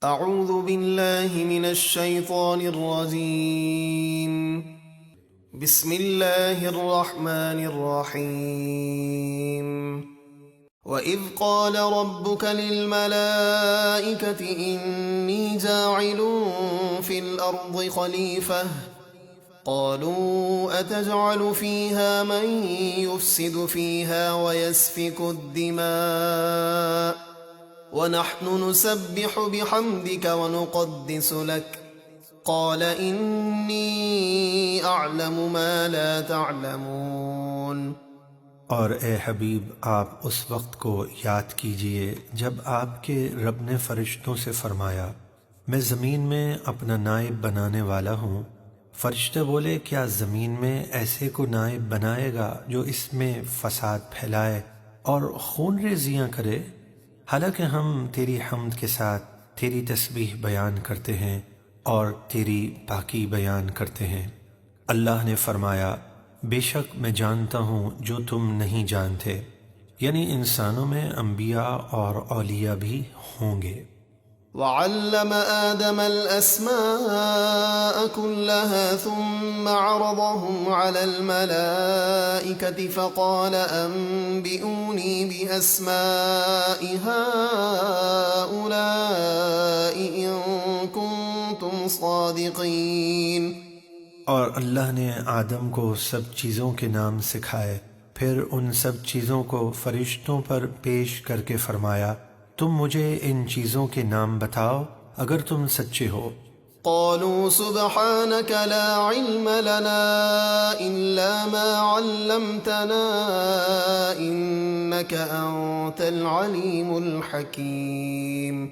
اعوذ باللہ من الشیطان الرجیم بسم اللہ الرحمن الرحیم وَإِذْ قَالَ رَبُّكَ لِلْمَلَائِكَةِ إِنِّي جَاعِلٌ فِي الْأَرْضِ خَلِيفَةً قَالُوا أَتَجْعَلُ فِيهَا مَن يُفْسِدُ فِيهَا وَيَسْفِكُ الدِّمَاءَ وَنَحْنُ نُسَبِّحُ بِحَمْدِكَ وَنُقَدِّسُ لَكَ قَالَ إِنِّي أَعْلَمُ مَا لَا تَعْلَمُونَ۔ اور اے حبیب آپ اس وقت کو یاد کیجئے جب آپ کے رب نے فرشتوں سے فرمایا میں زمین میں اپنا نائب بنانے والا ہوں۔ فرشتے بولے کیا زمین میں ایسے کو نائب بنائے گا جو اس میں فساد پھیلائے اور خون ریزیاں کرے؟ حالانکہ ہم تیری حمد کے ساتھ تیری تسبیح بیان کرتے ہیں اور تیری پاکی بیان کرتے ہیں۔ اللہ نے فرمایا بے شک میں جانتا ہوں جو تم نہیں جانتے، یعنی انسانوں میں انبیاء اور اولیاء بھی ہوں گے۔ وَعَلَّمَ آدَمَ الْأَسْمَاءَ كُلَّهَا ثُمَّ عَرَضَهُمْ عَلَى الْمَلَائِكَةِ فَقَالَ أَنبِئُونِي بِأَسْمَاءِ هَؤُلَاءِ إِن كُنتُمْ صَادِقِينَ۔ اور اللہ نے آدم کو سب چیزوں کے نام سکھائے، پھر ان سب چیزوں کو فرشتوں پر پیش کر کے فرمایا تم مجھے ان چیزوں کے نام بتاؤ اگر تم سچے ہو۔ قالوا سبحانك لا علم لنا إلا ما علمتنا إنك أنت العليم الحكيم۔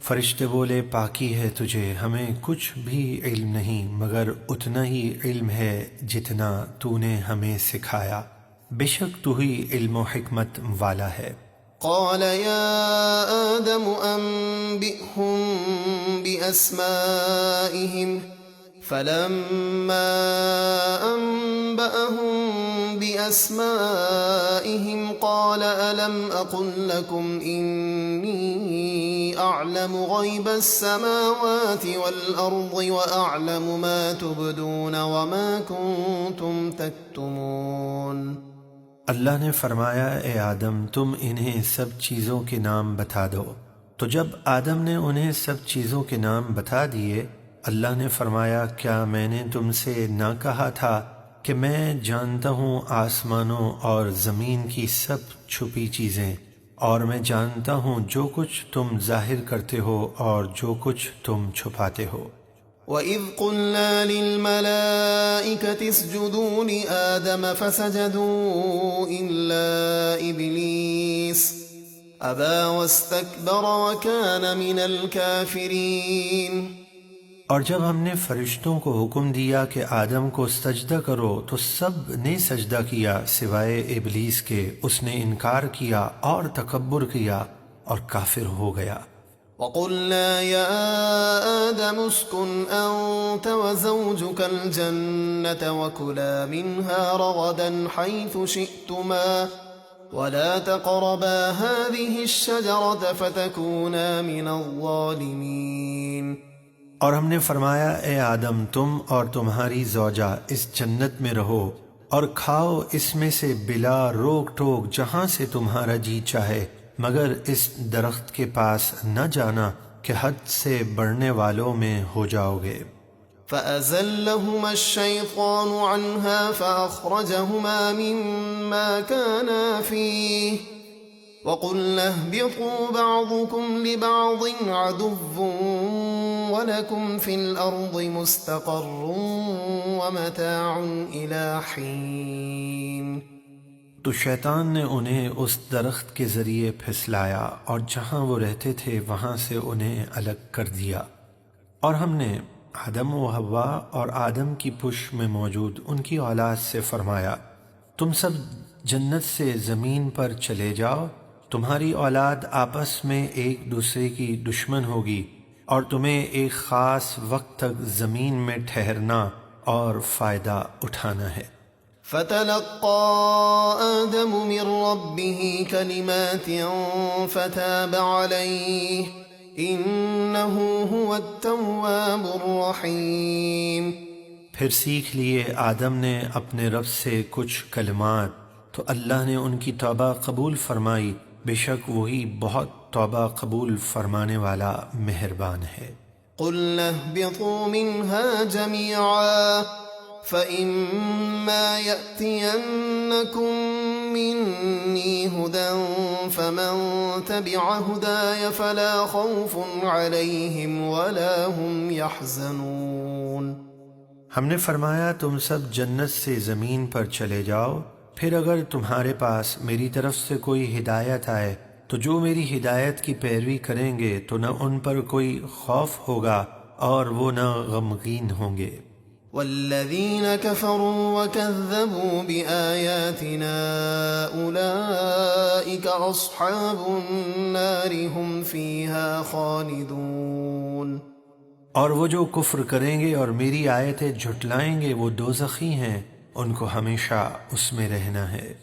فرشتے بولے پاکی ہے تجھے، ہمیں کچھ بھی علم نہیں مگر اتنا ہی علم ہے جتنا تو نے ہمیں سکھایا، بے شک تو ہی علم و حکمت والا ہے۔ قال يا آدم أنبئهم بأسمائهم فلما أنبأهم بأسمائهم قال ألم أقل لكم إني أعلم غيب السماوات والأرض وأعلم ما تبدون وما كنتم تكتمون۔ اللہ نے فرمایا اے آدم تم انہیں سب چیزوں کے نام بتا دو۔ تو جب آدم نے انہیں سب چیزوں کے نام بتا دیے، اللہ نے فرمایا کیا میں نے تم سے نہ کہا تھا کہ میں جانتا ہوں آسمانوں اور زمین کی سب چھپی چیزیں، اور میں جانتا ہوں جو کچھ تم ظاہر کرتے ہو اور جو کچھ تم چھپاتے ہو۔ وَإِذْ قُلْنَا لِلْمَلَائِكَةِ اسْجُدُوا لِآدَمَ فَسَجَدُوا إِلَّا إِبْلِيسَ أَبَى وَاسْتَكْبَرَ وَكَانَ مِنَ الْكَافِرِينَ۔ اور جب ہم نے فرشتوں کو حکم دیا کہ آدم کو سجدہ کرو تو سب نے سجدہ کیا سوائے ابلیس کے، اس نے انکار کیا اور تکبر کیا اور کافر ہو گیا۔ وَقُلْنَا يَا آدَمُ اسْكُنْ أَنْتَ وَزَوْجُكَ الْجَنَّةَ وَكُلَا مِنْهَا رَغَدًا حَيْثُ شِئْتُمَا وَلَا تَقْرَبَا هَذِهِ الشَّجَرَةَ فَتَكُونَا مِنَ الظَّالِمِينَ۔ اور ہم نے فرمایا اے آدم تم اور تمہاری زوجہ اس جنت میں رہو اور کھاؤ اس میں سے بلا روک ٹوک جہاں سے تمہارا جی چاہے، مگر اس درخت کے پاس نہ جانا کہ حد سے بڑھنے والوں میں ہو جاؤ گے۔ فَأَزَلَّهُمَا الشَّيْطَانُ عَنْهَا فَأَخْرَجَهُمَا مِمَّا كَانَا فِيهِ وَقُلْنَا اهْبِطُوا بَعْضُكُمْ لِبَعْضٍ عَدُوٌّ وَلَكُمْ فِي الْأَرْضِ مُسْتَقَرٌّ وَمَتَاعٌ إِلَى حِينٍ۔ تو شیطان نے انہیں اس درخت کے ذریعے پھسلایا اور جہاں وہ رہتے تھے وہاں سے انہیں الگ کر دیا، اور ہم نے آدم و حوا اور آدم کی پشت میں موجود ان کی اولاد سے فرمایا تم سب جنت سے زمین پر چلے جاؤ، تمہاری اولاد آپس میں ایک دوسرے کی دشمن ہوگی اور تمہیں ایک خاص وقت تک زمین میں ٹھہرنا اور فائدہ اٹھانا ہے۔ فَتَلَقَّى آدَمُ مِن رَّبِّهِ كَلِمَاتٍ فَتَابَ عَلَيْهِ إنه هو التواب الرحيم۔ پھر سیکھ لیے آدم نے اپنے رب سے کچھ کلمات، تو اللہ نے ان کی توبہ قبول فرمائی، بے شک وہی بہت توبہ قبول فرمانے والا مہربان ہے۔ قُلْنَا اهْبِطُوا مِنْهَا جَمِيعًا فَإِمَّا يَأْتِيَنَّكُم مِّنِّي هُدًى فَمَن تَبِعَ هُدَايَ فَلَا خَوْفٌ عَلَيْهِمْ وَلَا هُمْ يَحْزَنُونَ۔ ہم نے فرمایا تم سب جنت سے زمین پر چلے جاؤ، پھر اگر تمہارے پاس میری طرف سے کوئی ہدایت آئے تو جو میری ہدایت کی پیروی کریں گے تو نہ ان پر کوئی خوف ہوگا اور وہ نہ غمگین ہوں گے۔ والذین کفروا وکذبوا بآیاتنا اولئک اصحاب النار هم فیہا خالدون۔ اور وہ جو کفر کریں گے اور میری آیتیں جھٹلائیں گے وہ دوزخی ہیں، ان کو ہمیشہ اس میں رہنا ہے۔